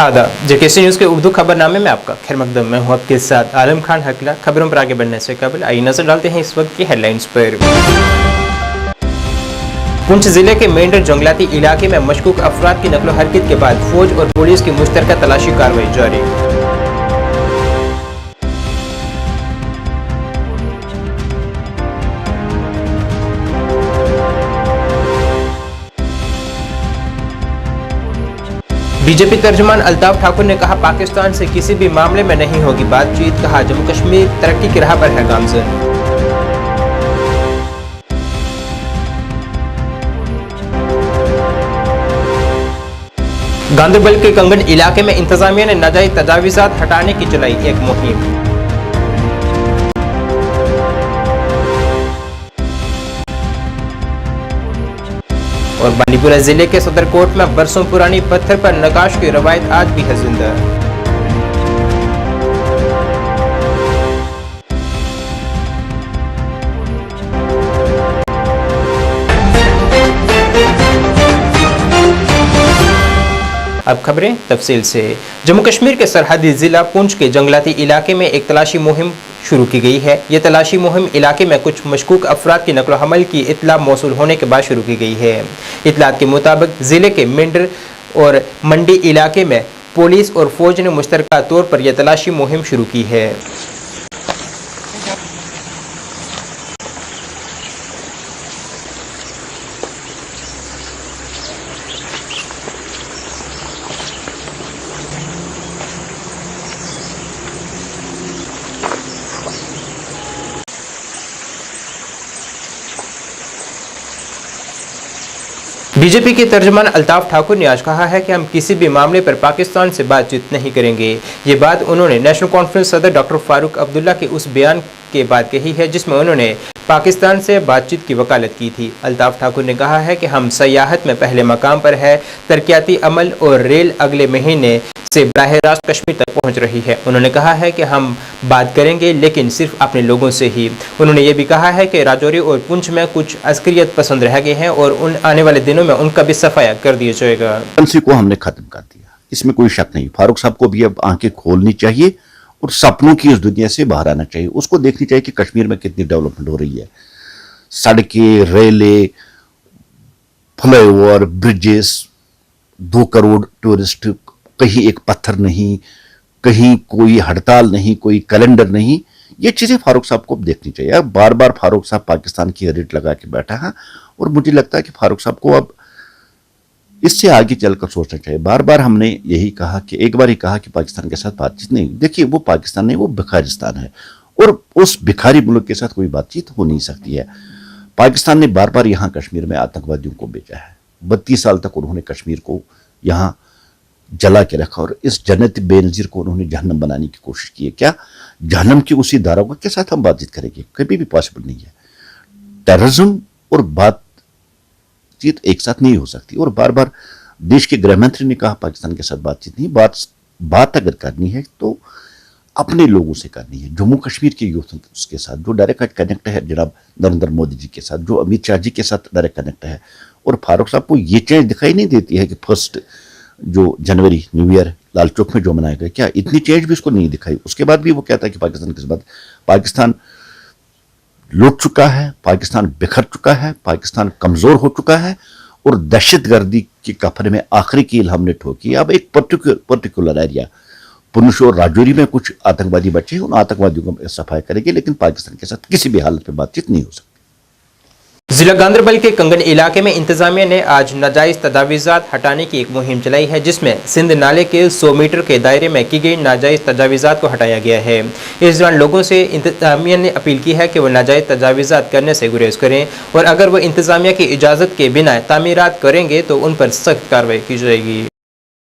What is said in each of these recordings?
आदाब, JKC news के उर्दू खबरनामे में आपका खैर मकदम। मैं हूं आपके साथ आलम खान हकला। खबरों पर आगे बढ़ने से कबल आइए नजर डालते हैं इस वक्त की हेडलाइंस पर। पुंछ जिले के मेंढर जंगलाती इलाके में मशकूक अफराद की नकलो हरकत के बाद फौज और पुलिस की मुश्तरका तलाशी कार्रवाई जारी। बीजेपी तर्जुमान अल्ताफ ठाकुर ने कहा, पाकिस्तान से किसी भी मामले में नहीं होगी बातचीत। कहा, जम्मू कश्मीर तरक्की की राह पर है गामजन। गांदरबल के कंगन इलाके में इंतजामिया ने नाजायज तजावीज़ात हटाने की चलाई एक मुहिम। और बांडीपुरा जिले के सदरकोट में बरसों पुरानी पत्थर पर नकाश की रवायत आज भी है जिंदा। अब खबरें तफसील से। जम्मू कश्मीर के सरहदी जिला पुंछ के जंगलाती इलाके में एक तलाशी मुहिम शुरू की गई है। ये तलाशी मुहिम इलाके में कुछ मशकूक अफराद की नकलो हमल की इत्तला मौसूल होने के बाद शुरू की गई है। इत्तलात के मुताबिक जिले के मेंढर और मंडी इलाके में पुलिस और फौज ने मुश्तरका तौर पर यह तलाशी मुहिम शुरू की है। बीजेपी के तर्जुमान अल्ताफ ठाकुर ने आज कहा है कि हम किसी भी मामले पर पाकिस्तान से बातचीत नहीं करेंगे। ये बात उन्होंने नेशनल कॉन्फ्रेंस सदर डॉक्टर फारूक अब्दुल्ला के उस बयान के बाद कही है जिसमें उन्होंने पाकिस्तान से बातचीत की वकालत की थी। अल्ताफ ठाकुर ने कहा है कि हम सयाहत में पहले मकाम पर है, तरक्याती अमल और रेल अगले महीने से बराह रास्त कश्मीर तक पहुंच रही है। उन्होंने कहा है कि हम बात करेंगे लेकिन सिर्फ अपने लोगों से ही। उन्होंने ये भी कहा है कि राजौरी और पुंछ में कुछ अस्करियत पसंद रह गए हैं और उन आने वाले दिनों में उनका भी सफाया कर दिया जाएगा। को हमने खत्म कर दिया, इसमें कोई शक नहीं। फारूक साहब को भी अब आंखें खोलनी चाहिए और सपनों की इस दुनिया से बाहर आना चाहिए। उसको देखनी चाहिए कि कश्मीर में कितनी डेवलपमेंट हो रही है। सड़कें, रेलें, फ्लाईओवर, ब्रिजेस, 2 करोड़ टूरिस्ट, कहीं एक पत्थर नहीं, कहीं कोई हड़ताल नहीं, कोई कैलेंडर नहीं। ये चीजें फारूक साहब को देखनी चाहिए। अब बार बार फारूक साहब पाकिस्तान की रेट लगा के बैठा है और मुझे लगता है कि फारूक साहब को अब इससे आगे चलकर सोचना चाहिए। बार बार हमने यही कहा कि एक बार ही कहा कि पाकिस्तान के साथ बातचीत नहीं। देखिए, वो पाकिस्तान नहीं, वो भिखारिस्तान है और उस भिखारी मुल्क के साथ कोई बातचीत हो नहीं सकती है। पाकिस्तान ने बार बार यहां कश्मीर में आतंकवादियों को भेजा है। 32 साल तक उन्होंने कश्मीर को यहां जला के रखा और इस जन्नत बेनजीर को उन्होंने जहन्नम बनाने की कोशिश की है। क्या जहन्नम की उसी दारोगा के साथ हम बातचीत करेंगे? कभी भी पॉसिबल नहीं है। टेररिज्म और बातचीत एक साथ नहीं हो सकती। और बार बार देश के गृह मंत्री ने कहा पाकिस्तान के साथ बातचीत नहीं। बात अगर करनी है तो अपने लोगों से करनी है। जम्मू कश्मीर के यूथ के साथ जो डायरेक्ट कनेक्ट है जनाब नरेंद्र मोदी जी के साथ, जो अमित शाह जी के साथ डायरेक्ट कनेक्ट है। और फारूक साहब को ये चेंज दिखाई नहीं देती है कि 1 जनवरी न्यू ईयर लाल चौक में जो मनाया गया, क्या इतनी चेंज भी उसको नहीं दिखाई? उसके बाद भी वो कहता है कि पाकिस्तान के बाद पाकिस्तान लुट चुका है, पाकिस्तान बिखर चुका है, पाकिस्तान कमजोर हो चुका है और दहशतगर्दी के कफन में आखिरी कील हमने ठोकी। अब एक पर्टिकुलर एरिया पुंछ और राजौरी में कुछ आतंकवादी बचे, उन आतंकवादियों को सफाई करेंगे लेकिन पाकिस्तान के साथ किसी भी हालत में बातचीत नहीं हो सकती। जिला गांदरबल के कंगन इलाके में इंतजामिया ने आज नाजायज तजावीज़ात हटाने की एक मुहिम चलाई है जिसमें सिंध नाले के 100 मीटर के दायरे में की गई नाजायज तजावीज़ात को हटाया गया है। इस दौरान लोगों से इंतजामिया ने अपील की है कि वो नाजायज तजावीज़ात करने से गुरेज करें और अगर वो इंतजामिया की इजाज़त के बिना तामीरात करेंगे तो उन पर सख्त कार्रवाई की जाएगी।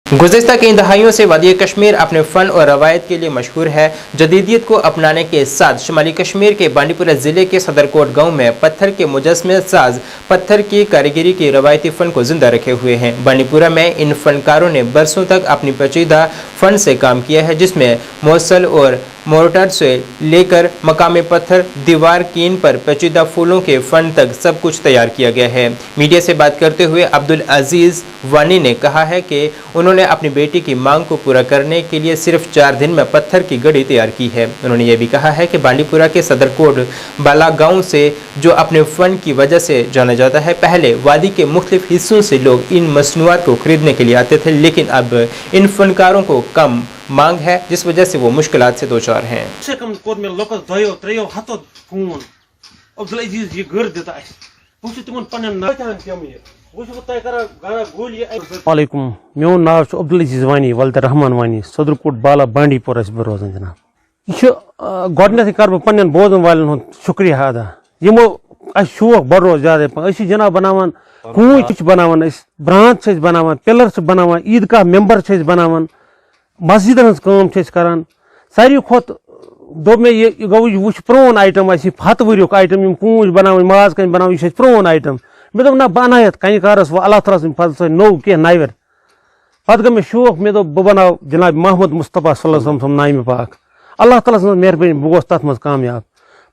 गुज़िश्ता कई दहाइयों से वादी कश्मीर अपने फ़न और रवायत के लिए मशहूर है। जदीदियत को अपनाने के साथ शुमाली कश्मीर के बांडीपुरा ज़िले के सदरकोट गांव में पत्थर के मुजस्मे साज पत्थर की कारीगरी के रवायती फ़न को जिंदा रखे हुए हैं। बांडीपुरा में इन फनकारों ने बरसों तक अपनी पेचीदा फ़न से काम किया है जिसमें मौसल और मोर्टार से लेकर मकामी पत्थर, दीवार, कीन पर पेचीदा फूलों के फंड तक सब कुछ तैयार किया गया है। मीडिया से बात करते हुए अब्दुल अजीज वानी ने कहा है कि उन्होंने अपनी बेटी की मांग को पूरा करने के लिए सिर्फ 4 दिन में पत्थर की गड़ी तैयार की है। उन्होंने ये भी कहा है कि बांडीपुरा के सदरकोट बाला गांव से जो अपने फंड की वजह से जाना जाता है, पहले वादी के मुख्तलिफ हिस्सों से लोग इन मसनूआत को खरीदने के लिए आते थे, लेकिन अब इन फनकारों को कम मांग है, जिस वजह से वो मुश्किलात से दो चार हैं। वालेकुम, मेन नाव अब्दुल अजीज वानी वल्द रहमान वानी सदरकोट बाला बांडीपुर बह रोजान जनाब। यह गोडनेथ कर बह पन्न बोजन वालन हुंद शुक्रिया अदा यमो शौक बढ़ो ज्यादा जनाब बनावान कूच बनावान ब्रांच बनावान पिलर बनावान ईदगाह मेंबर बनावान मस्जिदन हज काम करान सारी खोत दोप मे यह गो वो प्रोन आइटम हत वरियुक आइटम कूच बनावान माज कन बनावान यह प्रोन आइटम मे दोप ना बनायत कहीं कारस वो अल्लाह ताला सद फजल नो कह नावर पत गो मे शौक मे दोप बह बनाव जनाब मोहम्मद मुस्तफा सल्लल्लाहु अलैहि वसल्लम नाम पाक अल्लाह ताला सद मेहरबानी बह गोस तथ मज कामयाब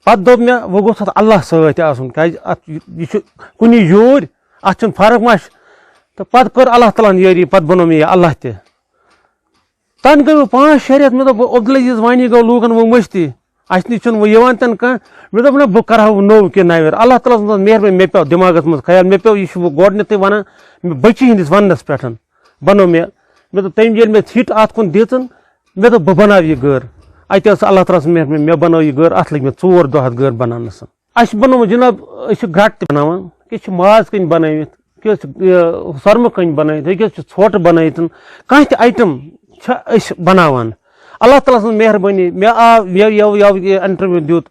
पत दोप मे वो गोस अल्लाह सत आसन क्या कुन यूर अत फर्क मा तो पत कर अल्लाह ताला यारी पत बनो मे अल्लाह ते तन गई 5-6 रेत मे दोप अब्दुल अजीज वानी गो लूकन वो मस्ती अस नश वो यवान तन कह मे दोप ना बह कर नो कह नावर अल्लाह ताला सद मेहरबानी मे पे दिमागस मज ख्याल मे पे यह गोडनेथ वन बच्ची हंदिस वनस पे बनो मे दोप तम ये मे हिट अत कुन दीचन मे दोप बह बनाव यह गर अत अल्लाह ताला सद मेहरबानी मे बनाव यह गर अत लग मे 4 दो गर बनानस अस बनोव जनाब घट बनावान कि माज कन बनवित कि सरम कन बनवित छोट बनवित कह आइटम बनावान अल्लाह ताला सद मेहरबानी मे आव इंटरव्यू दित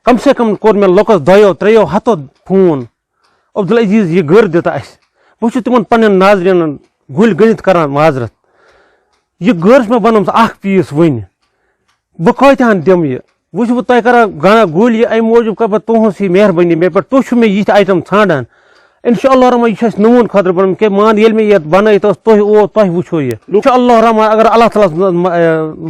कम से कम कोर मे लुकस 2-3 हथों फोन अब्दुल अजीज यह गर दिता बह तिमन पन्न नाजरीन गुल गणित करान माजरत यह गर मे बनोमस 1 पीस वन बह कतहन दिम यह वह बह तुह कर गुल यह अमे मूजूब कर बह तुहस मेहरबानी मे पे तुह मे यह आइटम ठान इंशाअल्लाह रहमान यह नून खतर बन के मान ये मे ये बनत तुह वो यह इंशाअल्लाह रहमान अगर अल्लाह ताला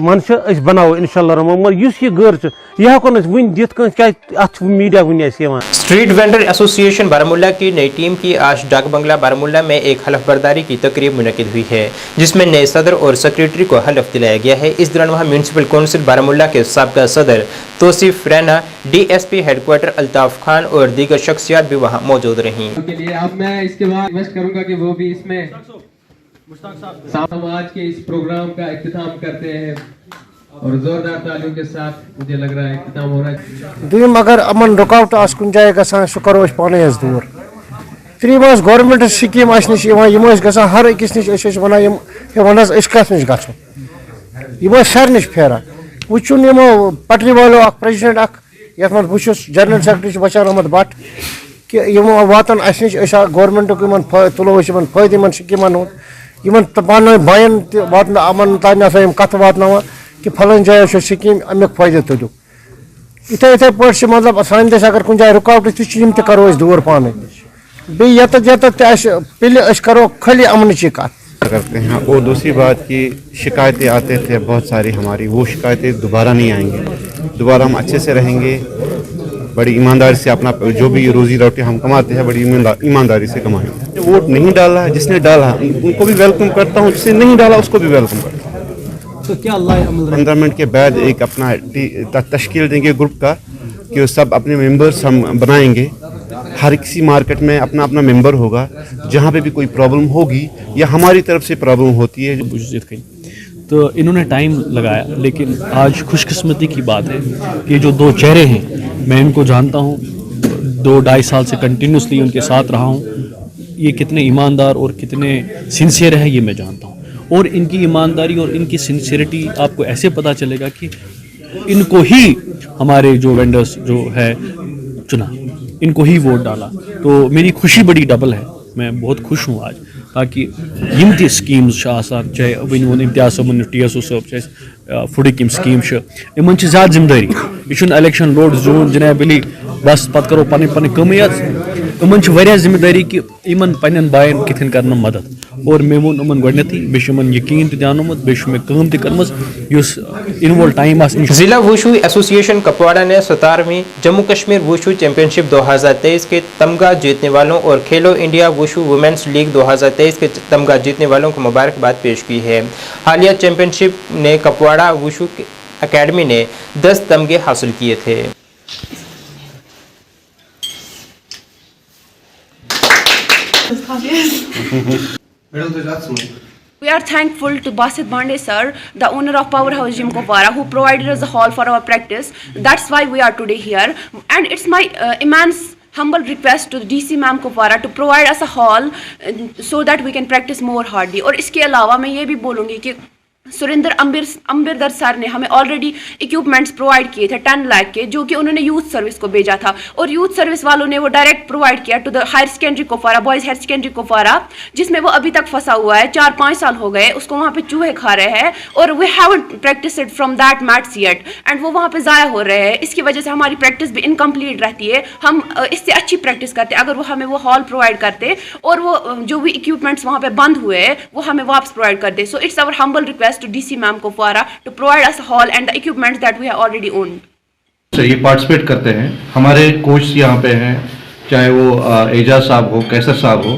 मन बनावो इंशाअल्लाह रहमान मगर यह गर यह हेको वन दित क्या media one street vendor association Baramulla की नई टीम की आज डाक बंगला बारामूला में एक हलफ बर्दारी की तकरीब मुनक्किद हुई है, जिसमें नए सदर और सेक्रेटरी को हलफ दिलाया गया है। इस दौरान वहां म्यूनसिपल कौंसिल बारामूला के साबका सदर तौसीफ रैना, DSP हेडक्वार्टर अल्ताफ खान और दीगर शख्सियात भी वहां मौजूद रहीं। अब मैं इसके बाद रिक्वेस्ट करूंगा कि वो भी इसमें हम आज के इस प्रोग्राम का इख्तिताम करते हैं और जोरदार तालियों के साथ मुझे लग रहा है इख्तिताम हो रहा है। दुम अगर अमन रुकावट आस कुन जाए गसान सह करो पाने दूर त्रीम गवर्नमेंट स्कीम नश ग हर अकिस नश वन कस नश गो सर नश फेरा वुन यमो पटरी वालो प्रेसिडेंट ये बहुत जनरल सेक्रेटरी बशार अहमद भट्ट कि यमो वातन अस नश गवर्नमेंट तुलो फायदे स्कीमन पान बयन वात अमन तान कत वात कि फलन जाए स्कीम अमुक फायदे तुलो इथे इथे पे मतलब सान दस अगर कुछ जाए रुकावट तम करो दूर पान बेत पिल करो खली अमन की कत करते हैं। और दूसरी बात की शिकायतें आते थे बहुत सारी हमारी, वो शिकायतें दोबारा नहीं आएंगी, दोबारा हम अच्छे से रहेंगे, बड़ी ईमानदारी से अपना जो भी रोजी रोटी हम कमाते हैं बड़ी ईमानदारी से कमाएंगे। वोट नहीं डाला है जिसने डाला उनको भी वेलकम करता हूँ, जिसने नहीं डाला उसको भी वेलकम करता हूँ। तो क्या 15 मिनट के बाद एक अपना तश्कील देंगे ग्रुप का कि सब अपने मेंबर्स हम बनाएंगे, हर किसी मार्केट में अपना अपना मेंबर होगा, जहाँ पे भी कोई प्रॉब्लम होगी या हमारी तरफ से प्रॉब्लम होती है तो इन्होंने टाइम लगाया, लेकिन आज खुशकिस्मती की बात है कि जो 2 चेहरे हैं मैं इनको जानता हूँ, 2-2.5 साल से कंटिन्यूसली उनके साथ रहा हूँ, ये कितने ईमानदार और कितने सिंसियर है ये मैं जानता हूँ। और इनकी ईमानदारी और इनकी सिंसियरिटी आपको ऐसे पता चलेगा कि इनको ही हमारे जो वेंडर्स जो है चुना, इनको ही वोट डाला, तो मेरी खुशी बड़ी डबल है, मैं बहुत खुश हूँ आज। ताकि यम ति स्कीम्स चाहे वन इम्तियाज साहब TSO साहब फूडिक स्कीम इन ज़्यादा जिम्मेदारी, यह इलेक्शन लोड जोन जनाब अली बस पे करो पन कम इन जिम्मेदारी कि इन पन्न बायन कितन कर मदद और मेमून उमन गडनथी बेशुमन यकीन त जानोमत बेशुमे काम त करमस युस इनवॉल्व टाइम आस जिला वुशु एसोसिएशन कपवाड़ा ने 17वीं जम्मू कश्मीर वुशु चैंपियनशिप 2023 के तमगा जीतने वालों और खेलो इंडिया वुशु वुमेन्स लीग 2023 के तमगा जीतने वालों को मुबारकबाद पेश की है। हालिया चैंपियनशिप ने कपवाड़ा वुशु एकेडमी ने 10 तमगे हासिल किए थे। We are thankful to Basit Bande sir, the owner of Powerhouse Gym Kupwara, who provided us the hall for our practice. That's why we are today here. And it's my immense humble request to the DC ma'am Kupwara to provide us a hall so that we can practice more hardly. और इसके अलावा मैं ये भी बोलूँगी कि Surendra अम्बिरदर sir ने हमें ऑलरेडी इक्विपमेंट्स प्रोवाइड किए थे 10 लाख के, जो कि उन्होंने यूथ सर्विस को भेजा था और यूथ सर्विस वालों ने वो डायरेक्ट प्रोवाइड किया to the higher secondary Kupwara, boys higher secondary Kupwara, जिसमें वो अभी तक फंसा हुआ है। 4-5 साल हो गए उसको, वहाँ पे चूहे खा रहे हैं और we haven't practised from that mats yet and वो वहाँ पे ज़ाया हो रहे हैं। इसकी वजह से हमारी प्रैक्टिस भी इनकम्प्लीट रहती है। हम इससे अच्छी प्रैक्टिस करते अगर वो हमें वो हॉल प्रोवाइड करते और वो जो भी इक्विपमेंट्स वहाँ पे बंद हुए वो हमें वापस प्रोवाइड करते। So it's our humble request to DC ma'am Kupwara to provide us a hall and the equipments that we have already owned. Sir ये पार्टिसिपेट करते हैं, हमारे कोच यहाँ पे हैं, चाहे वो एजाज साहब हो, कैसर साहब हो,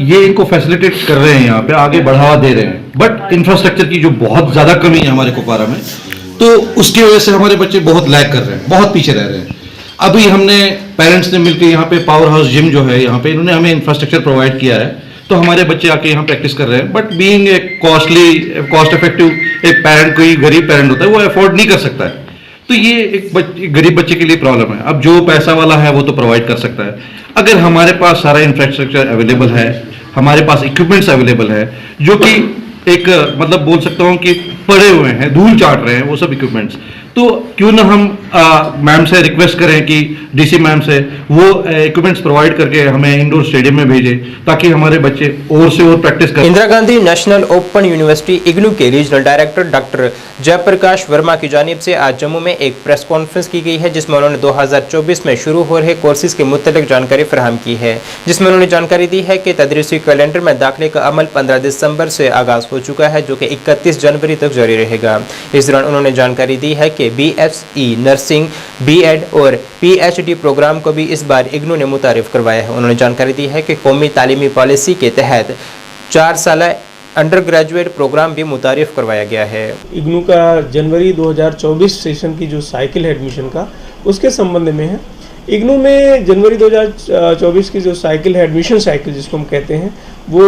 ये इनको फैसिलिटेट कर रहे हैं, यहाँ पे आगे बढ़ावा दे रहे हैं। बट इंफ्रास्ट्रक्चर की जो बहुत ज़्यादा कमी है हमारे कुपवारा में, तो उसकी वजह से हमारे बच्चे बहुत लैग कर रहे हैं, बहुत पीछे रह रहे हैं। अभी हमने पेरेंट्स ने मिलकर यहाँ पे पावर हाउस जिम जो है यहाँ पे इन्होंने हमें इंफ्रास्ट्रक्चर प्रोवाइड किया है, तो हमारे बच्चे आके यहाँ प्रैक्टिस कर रहे हैं। But being a cost effective एक पेरेंट, कोई गरीब पेरेंट होता है वो अफोर्ड नहीं कर सकता है, तो ये एक गरीब बच्चे के लिए प्रॉब्लम है। अब जो पैसा वाला है वो तो प्रोवाइड कर सकता है। अगर हमारे पास सारा इंफ्रास्ट्रक्चर अवेलेबल है, हमारे पास इक्विपमेंट्स अवेलेबल है, जो कि एक मतलब बोल सकता हूँ कि पड़े हुए हैं, धूल चाट रहे हैं वो सब इक्विपमेंट्स, तो क्यों ना हम मैम से रिक्वेस्ट करें कि DC मैम से वो इक्विपमेंट्स प्रोवाइड करके हमें इंडोर स्टेडियम में भेजें, ताकि हमारे बच्चे और से और प्रैक्टिस करें। Indira Gandhi national open university IGNOU के regional director doctor Jayprakash Verma की जानिब से आज जम्मू में एक प्रेस कॉन्फ्रेंस की गई है, जिसमें उन्होंने 2024 में शुरू हो रहे कोर्सेज के मुतल्लिक जानकारी फराहम की है, जिसमें उन्होंने जानकारी दी है कि तदरीसी कैलेंडर में दाखिले का अमल 15 दिसंबर से आगाज हो चुका है, जो कि 31 जनवरी तक जारी रहेगा। इस दौरान उन्होंने जानकारी दी है कि BSc नर्सिंग, B.Ed और PhD प्रोग्राम को भी इस बार इग्नू ने मुतारिफ करवाया है। उन्होंने जानकारी दी है कि कौमी तालीमी पॉलिसी के तहत 4 साल अंडर ग्रेजुएट प्रोग्राम भी मुतारिफ करवाया गया है। इग्नू का जनवरी 2024 सेशन की जो साइकिल है एडमिशन का, उसके संबंध में है। इग्नू में जनवरी 2024 की जो साइकिल है, एडमिशन साइकिल जिसको हम कहते हैं, वो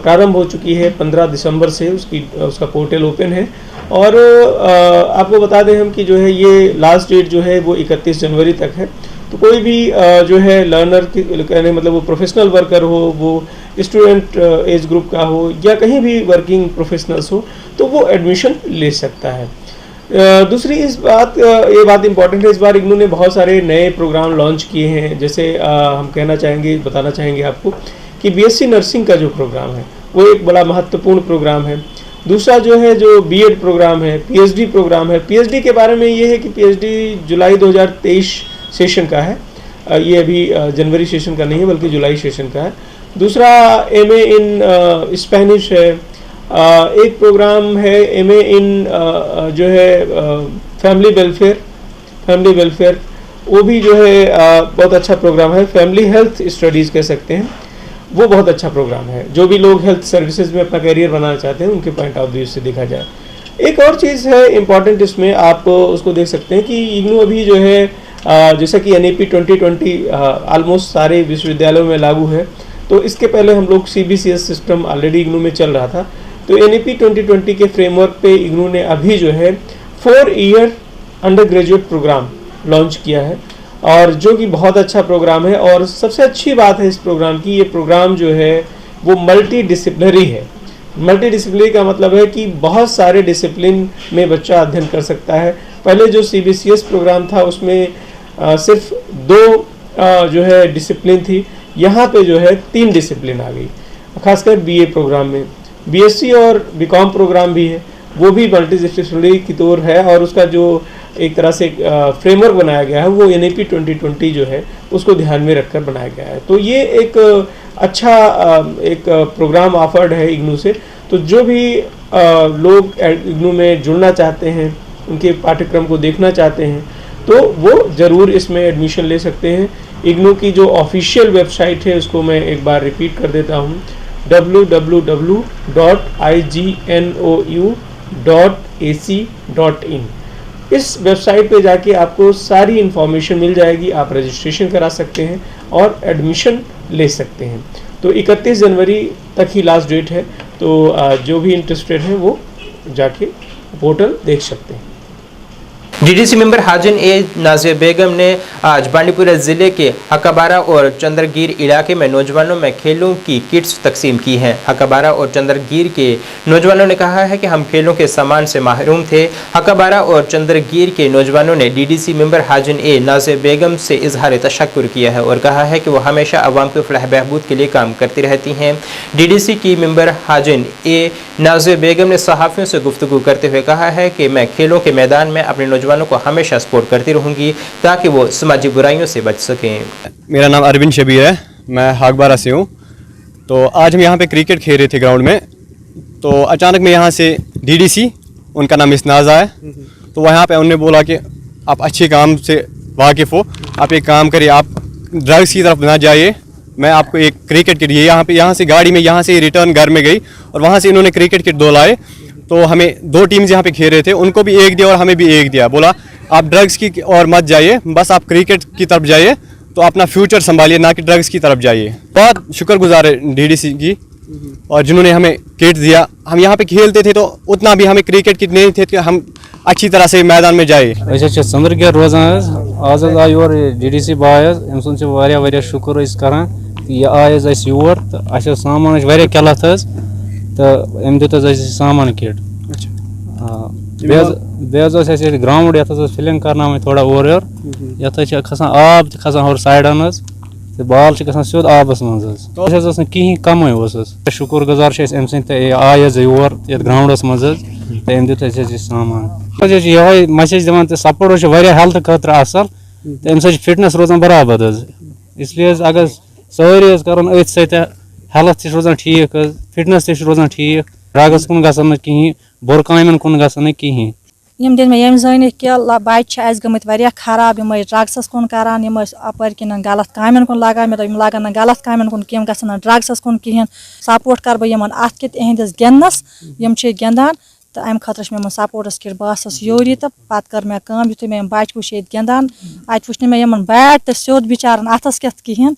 प्रारंभ हो चुकी है 15 दिसंबर से। उसका पोर्टल ओपन है और आपको बता दें हम कि जो है ये लास्ट डेट जो है वो 31 जनवरी तक है। तो कोई भी जो है लर्नर कहने मतलब वो प्रोफेशनल वर्कर हो, वो स्टूडेंट एज ग्रुप का हो, या कहीं भी वर्किंग प्रोफेशनल्स हो, तो वो एडमिशन ले सकता है। दूसरी ये बात इम्पॉर्टेंट है, इस बार इग्नू ने बहुत सारे नए प्रोग्राम लॉन्च किए हैं। जैसे हम बताना चाहेंगे आपको कि BSc नर्सिंग का जो प्रोग्राम है वो एक बड़ा महत्वपूर्ण प्रोग्राम है। दूसरा जो है जो B.Ed प्रोग्राम है, PhD प्रोग्राम है। PhD के बारे में ये है कि PhD जुलाई 2023 सेशन का है, ये अभी जनवरी सेशन का नहीं है बल्कि जुलाई सेशन का है। दूसरा MA इन स्पेनिश है। एक प्रोग्राम है MA इन जो है फैमिली वेलफेयर, वो भी जो है बहुत अच्छा प्रोग्राम है। फैमिली हेल्थ स्टडीज़ कह सकते हैं, वो बहुत अच्छा प्रोग्राम है। जो भी लोग हेल्थ सर्विसेज में अपना करियर बनाना चाहते हैं उनके पॉइंट ऑफ व्यू से देखा जाए। एक और चीज़ है इम्पॉर्टेंट, इसमें आप उसको देख सकते हैं कि इग्नू अभी जो है जैसा कि NEP 2020 ऑलमोस्ट सारे विश्वविद्यालयों में लागू है, तो इसके पहले हम लोग CBCS सिस्टम ऑलरेडी इग्नू में चल रहा था। तो NEP 2020 के फ्रेमवर्क पे इग्नू ने अभी जो है 4 year undergraduate programme launch किया है, और जो कि बहुत अच्छा प्रोग्राम है। और सबसे अच्छी बात है इस प्रोग्राम की, ये प्रोग्राम जो है वो मल्टी डिसिप्लिनरी है। मल्टी डिसिप्लिनरी का मतलब है कि बहुत सारे डिसिप्लिन में बच्चा अध्ययन कर सकता है। पहले जो CBCS प्रोग्राम था उसमें सिर्फ 2 जो है डिसिप्लिन थी, यहाँ पे जो है 3 डिसिप्लिन आ गई। खासकर BA प्रोग्राम में BSc और BCom प्रोग्राम भी है, वो भी मल्टी डिसिप्लिनरी की तौर है, और उसका जो एक तरह से फ्रेमवर्क बनाया गया है वो NEP 2020 जो है उसको ध्यान में रखकर बनाया गया है। तो ये एक अच्छा एक प्रोग्राम ऑफर्ड है इग्नू से। तो जो भी लोग इग्नू में जुड़ना चाहते हैं, उनके पाठ्यक्रम को देखना चाहते हैं, तो वो ज़रूर इसमें एडमिशन ले सकते हैं। इग्नू की जो ऑफिशियल वेबसाइट है उसको मैं एक बार रिपीट कर देता हूँ, www.ignou.ac.in। इस वेबसाइट पे जाके आपको सारी इन्फॉर्मेशन मिल जाएगी, आप रजिस्ट्रेशन करा सकते हैं और एडमिशन ले सकते हैं। तो 31 जनवरी तक ही लास्ट डेट है, तो जो भी इंटरेस्टेड हैं वो जाके पोर्टल देख सकते हैं। डीडीसी मेंबर हाजिन ए नाजिया बेगम ने आज बांडीपुरा जिले के हकाबारा और चंद्रगीर इलाके में नौजवानों में खेलों की किट्स तकसीम की हैं। हकाबारा और चंद्रगीर के नौजवानों ने कहा है कि हम खेलों के सामान से महरूम थे। हकाबारा और चंद्रगीर के नौजवानों ने डीडीसी मेंबर हाजिन ए नाजिया बेगम से इजहार तशक्कुर किया है और कहा है कि वो हमेशा अवाम के फलाह बहबूद के लिए काम करती रहती हैं। डीडीसी की मेंबर हाजिन ए नाजिया बेगम ने सहाफ़ियों से गुफ्तगू करते हुए कहा है कि मैं खेलों के मैदान में अपने नौजवानों को हमेशा सपोर्ट करती रहूंगी ताकि वो समाजी बुराइयों से बच सकें। मेरा नाम अरविंद शबीर है, मैं हागबारा से हूँ। तो आज हम यहाँ पे क्रिकेट खेल रहे थे ग्राउंड में, तो अचानक में यहाँ से डीडीसी, उनका नाम इसनाज़ा है, तो वहाँ पे उन्होंने बोला कि आप अच्छे काम से वाकिफ़ हो, आप एक काम करिए, आप ड्रग्स की तरफ ना जाइए, मैं आपको एक क्रिकेट किट, ये यहाँ से गाड़ी में यहाँ से रिटर्न घर में गई और वहाँ से इन्होंने क्रिकेट किट 2 लाए। तो हमें 2 टीम्स यहाँ पे खेल रहे थे, उनको भी एक दिया और हमें भी एक दिया, बोला आप ड्रग्स की और मत जाइए, बस आप क्रिकेट की तरफ जाइए, तो अपना फ्यूचर संभालिए, ना कि ड्रग्स की तरफ जाइए। बहुत शुक्रगुजार है डीडीसी की और जिन्होंने हमें किट दिया। हम यहाँ पे खेलते थे तो उतना भी हमें क्रिकेट किट नहीं थे कि हम अच्छी तरह से मैदान में जाए। चंद्रगीर रोजान आज आय योर डीडीसी बाय अम सुन वारिया शुक्र करान यह आय योर तो अस सामान वारिया किल्लत तो अम दित सामान किट बे ग्राउंड ये फिलिंग करना थोड़ा ओर योर ये खसान आब खसान और साइडन तो बाल गसान सोद आबस मज कहीं कम शुक्र गुजार अम आय योर ये ग्राउंडस मज तो अम दित सामान ये मैसेज दिवान तो सपोर्ट हेल्थ खतर असल तो अम फिटनेस रोजान बराबर इसलिए अगर सारे कर अथ सत हेल्थ रोजान ठीक फिटनेस रोजान ठीक ड्रग्स कुन गसन कहीं बुर कामन कुन गसन कहीं यम दिन में यम जान कि बच्चे गमत खराब यम ड्रग्सस कुन करान यम अपर किन गलत कामन कुन लगान मे यम लगान गलत कामन कुन कम गसन ड्रग्सस कुन कहें सपोर्ट कर बह यमन अत कित इहंदिस गिंदनस यम गिंदान तो अम खतर मे सपोर्टस किट बहस योरी तो पत कर मे कम युथ मे बच्चे वुच ये गिंदान अत वुच मे यमन बैट तो सोद बिचारन अथस कत कहें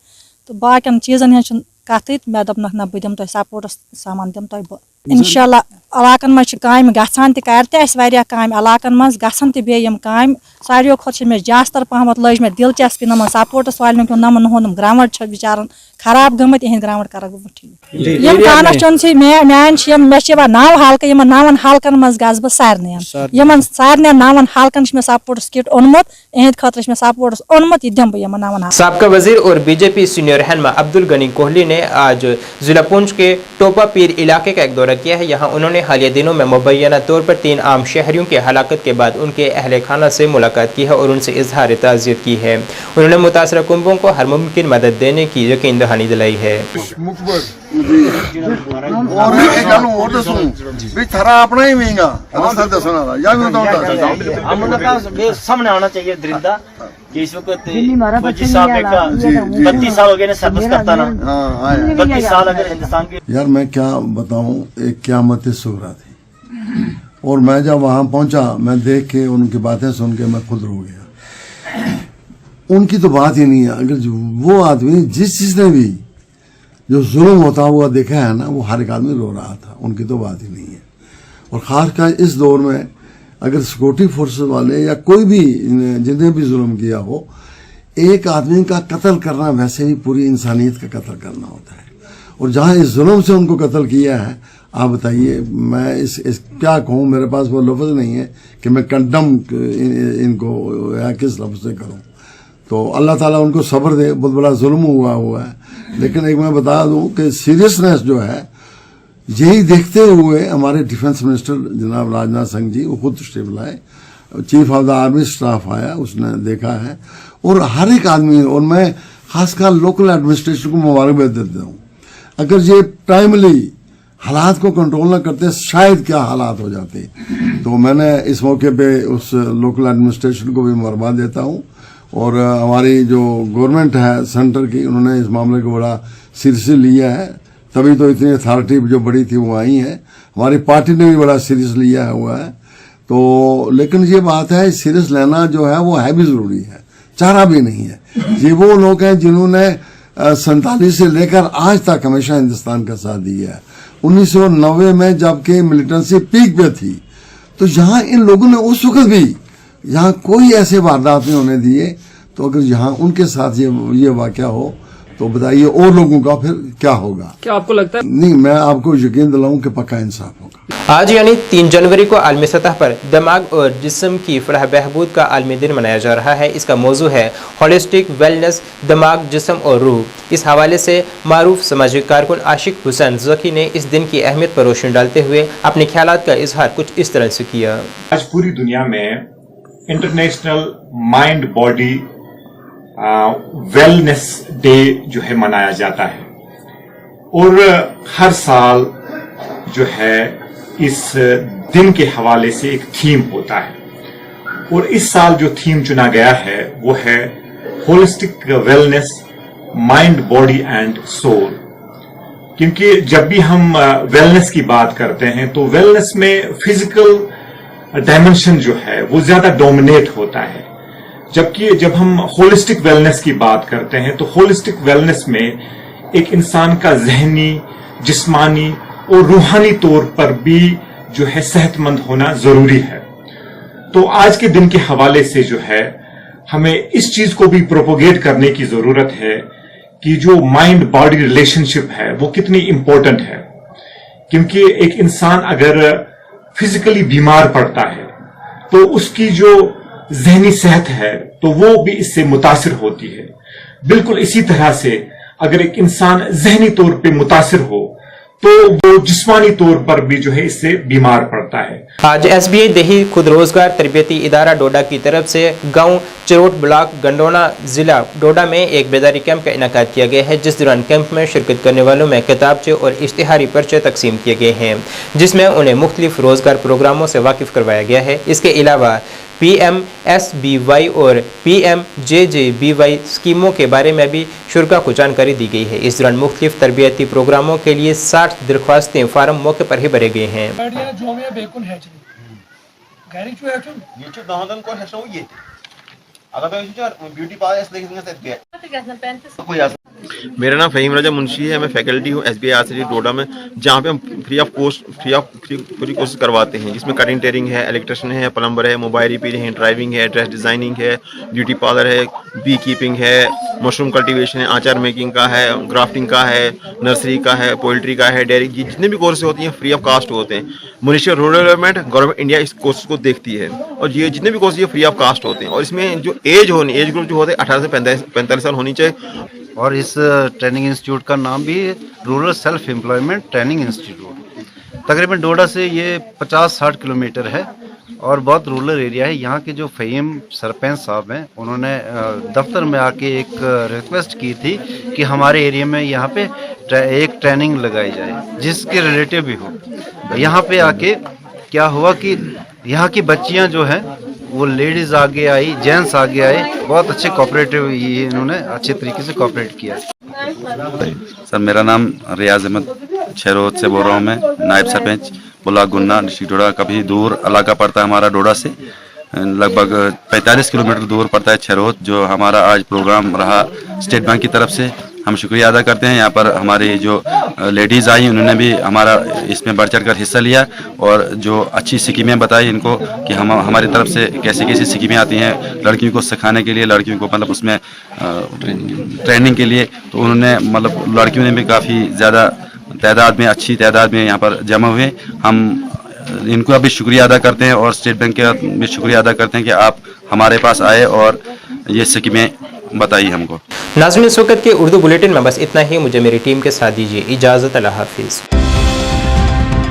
तो बाकिन चीजन हज कत मे दोपनक ना बह दिम तुह सपोर्टस सामान दिम तुह बह इंशाल्लाह इलाकन मज काम गसान कर काम इलाकन मज गसन तो बेम काम सारियों खोत मे जास्तर पहमत लज मे दिलचस्पी नमन सपोर्टस वाले नमन हूं ग्राउंड बिचारन खराब गमत इहंद ग्राउंड कर ठीक यम कॉन्स्टिट्यूंसी मान मे 9 हल्के यमन 9 हल्कन मज गस बह सारन यमन सारन 9 हल्कन मे सपोर्टस किट ओनमुत इहंद खतर मे सपोर्टस ओनमुत यह दिम बह यमन 9 साबका वजीर और बीजेपी सीनियर रहनुमा अब्दुल गनी कोहली ने आज जिला पुंछ के टोपा पीर इलाके का एक दौरा किया है। यहाँ उन्होंने हालिया दिनों में मुबैना तौर पर 3 आम शहरियों की हलाकत के बाद उनके अहले खाना से मुलाकात की है और उनसे इजहार ताज़ियत की है। उन्होंने मुतासरा कुंबों को हर मुमकिन मदद देने की यकीन दहानी दिलाई है। सामने आना चाहिए दरिंदा कि इस वक्त 25 साल का 32 साल हो गए सर्विस करता ना 32 साल अगर हिंदुस्तान की। यार मैं क्या बताऊं, एक क़यामत सुगरा थी और मैं जब वहां पहुंचा मैं देख के उनकी बातें सुन के मैं खुद रो गया। उनकी तो बात ही नहीं है। अगर वो आदमी जिस चीज ने भी जो जुल्म होता हुआ देखा है ना, वो हर एक आदमी रो रहा था। उनकी तो बात ही नहीं है। और खासकर इस दौर में अगर सिक्योरिटी फोर्सेस वाले या कोई भी जिन्हें भी जुल्म किया हो, एक आदमी का कत्ल करना वैसे ही पूरी इंसानियत का कत्ल करना होता है। और जहां इस जुल्म से उनको कत्ल किया है, आप बताइए मैं इस क्या कहूँ, मेरे पास वो लफ्ज़ नहीं है कि मैं कंडम इनको या किस लफ्ज़ से करूँ। तो अल्लाह ताला उनको सब्र दे, बहुत बड़ा जुल्म हुआ है। लेकिन एक मैं बता दूं कि सीरियसनेस जो है, यही देखते हुए हमारे डिफेंस मिनिस्टर जनाब राजनाथ सिंह जी वो खुद तशरीफ लाए, chief of the army staff आया, उसने देखा है। और हर एक आदमी, और मैं खासकर लोकल एडमिनिस्ट्रेशन को मुबारकबाद देता हूँ अगर ये प्राइमली हालात को कंट्रोल ना करते शायद क्या हालात हो जाते। तो मैंने इस मौके पे उस लोकल एडमिनिस्ट्रेशन को भी मुबारकबाद देता हूँ और हमारी जो गवर्नमेंट है सेंटर की, उन्होंने इस मामले को बड़ा सीरियसली लिया है, तभी तो इतनी अथॉरिटी जो बड़ी थी वो आई है। हमारी पार्टी ने भी बड़ा सीरियस लिया हुआ है। तो लेकिन ये बात है, सीरियस लेना जो है वो है भी जरूरी है, चारा भी नहीं है। ये वो लोग हैं जिन्होंने 47 से लेकर आज तक हमेशा हिंदुस्तान का साथ दिया है। 1990 में जबकि मिलिटेंसी पीक पे थी, तो यहाँ इन लोगों ने उस वक्त भी यहाँ कोई ऐसे वारदात नहीं होने दिए। तो अगर यहाँ उनके साथ ये वाकया हो तो बताइए और लोगों का फिर क्या होगा? क्या आपको लगता है? नहीं, मैं आपको यकीन दिलाऊं कि पक्का इंसाफ होगा। आज यानी 3 जनवरी को आलमी सतह पर दिमाग और जिस्म की फलाह बहबूद का आलमी दिन मनाया जा रहा है। इसका मौजू है होलिस्टिक वेलनेस, दिमाग, जिस्म और रूह। इस हवाले से मारूफ समाजी कारकुन आशिक हुसैन ज़की ने इस दिन की अहमियत पर रोशनी डालते हुए अपने ख्यालात का इजहार कुछ इस तरह से किया। आज पूरी दुनिया में international mind body wellness day जो है मनाया जाता है और हर साल जो है इस दिन के हवाले से एक थीम होता है और इस साल जो थीम चुना गया है वो है holistic wellness, mind, body and soul. क्योंकि जब भी हम वेलनेस की बात करते हैं तो वेलनेस में फिजिकल डायमेंशन जो है वो ज्यादा डोमिनेट होता है, जबकि जब हम होलिस्टिक वेलनेस की बात करते हैं तो होलिस्टिक वेलनेस में एक इंसान का जहनी, जिस्मानी और रूहानी तौर पर भी जो है सेहतमंद होना जरूरी है। तो आज के दिन के हवाले से जो है हमें इस चीज को भी प्रोपोगेट करने की जरूरत है कि जो माइंड बॉडी रिलेशनशिप है वो कितनी इंपॉर्टेंट है। क्योंकि एक इंसान अगर फिजिकली बीमार पड़ता है तो उसकी जो जहनी सेहत है तो वो भी इससे मुतासिर होती है। बिल्कुल इसी तरह से अगर एक इंसान जहनी तौर पे मुतासिर हो तो वो जिस्मानी तौर पर भी जो है इससे बीमार पड़ता है। आज SBI देही खुद रोजगार तरबियती इदारा डोडा की तरफ से गांव चरोट ब्लॉक गंडोना जिला डोडा में एक बेदारी कैंप का इनेकाद किया गया है, जिस दौरान कैंप में शिरकत करने वालों में किताबचे और इश्तिहारी पर्चे तकसीम किए गए हैं, जिसमें उन्हें मुख्तलिफ रोजगार प्रोग्रामों से वाकिफ करवाया गया है। इसके अलावा PMSBY और PMJJBY स्कीमों के बारे में भी शुरा को जानकारी दी गई है। इस दौरान मुख्तलिफ तरबियती प्रोग्रामों के लिए 60 दरख्वास्तें फार्म मौके पर ही भरे गए हैं। मेरा नाम फहीम रजा मुंशी है, मैं फैकल्टी हूँ SBI आरसीडी डोडा में, जहाँ पे हम फ्री कोर्स करवाते हैं, जिसमें कटिंग टेरिंग है, इलेक्ट्रिशियन है, प्लम्बर है, मोबाइल रिपेयरिंग है, ड्राइविंग है, ड्रेस डिज़ाइनिंग है, ब्यूटी पार्लर है, बी कीपिंग है, मशरूम कल्टीवेशन है, आचार मेकिंग का है, ग्राफ्टिंग का है, नर्सरी का है, पोल्ट्री का है, डेयरी, जितने भी कोर्स होती हैं फ्री ऑफ कास्ट होते हैं। Ministry of rural development, government India इस कोर्स को देखती है और ये जितने भी कोर्स ये फ्री ऑफ कास्ट होते हैं और इसमें जो एज ग्रुप जो होते हैं 18 से 45 साल होनी चाहिए। और इस ट्रेनिंग इंस्टीट्यूट का नाम भी rural self employment training institute. तकरीबन डोडा से ये 50-60 किलोमीटर है और बहुत रूरल एरिया है। यहाँ के जो फहीम सरपंच साहब हैं उन्होंने दफ्तर में आके एक रिक्वेस्ट की थी कि हमारे एरिया में यहाँ पे एक ट्रेनिंग लगाई जाए जिसके रिलेटिव भी हो। यहाँ पे आके क्या हुआ कि यहाँ की बच्चियाँ जो हैं वो लेडीज़ आगे आई, जेंट्स आगे आए, बहुत अच्छे कोऑपरेटिव ये इन्होंने अच्छे तरीके से कोऑपरेट किया। सर मेरा नाम रियाज अहमद छरोद से बोल रहा हूँ, मैं नायब सरपंच ब्लॉक गुन्ना डिस्ट्रिक्ट डोडा। काफ़ी दूर इलाका पड़ता है हमारा डोडा से, लगभग 45 किलोमीटर दूर पड़ता है छरोद। जो हमारा आज प्रोग्राम रहा स्टेट बैंक की तरफ से, हम शुक्रिया अदा करते हैं। यहाँ पर हमारी जो लेडीज़ आई उन्होंने भी हमारा इसमें बढ़ चढ़ कर हिस्सा लिया और जो अच्छी स्कीमें बताई इनको कि हम हमारी तरफ से कैसी कैसी स्कीमें आती हैं लड़कियों को सिखाने के लिए, लड़कियों को मतलब उसमें ट्रेनिंग के लिए। तो उन्होंने मतलब लड़कियों ने भी काफ़ी ज़्यादा तादाद में, अच्छी तादाद में यहाँ पर जमा हुए। हम इनको अभी शुक्रिया अदा करते हैं और स्टेट बैंक का भी शुक्रिया अदा करते हैं कि आप हमारे पास आए और ये स्कीमें बताई हमको। नाज़रीन, इस वक्त के उर्दू बुलेटिन में बस इतना ही। मुझे मेरी टीम के साथ दीजिए इजाज़त। अल्लाह हाफिज़।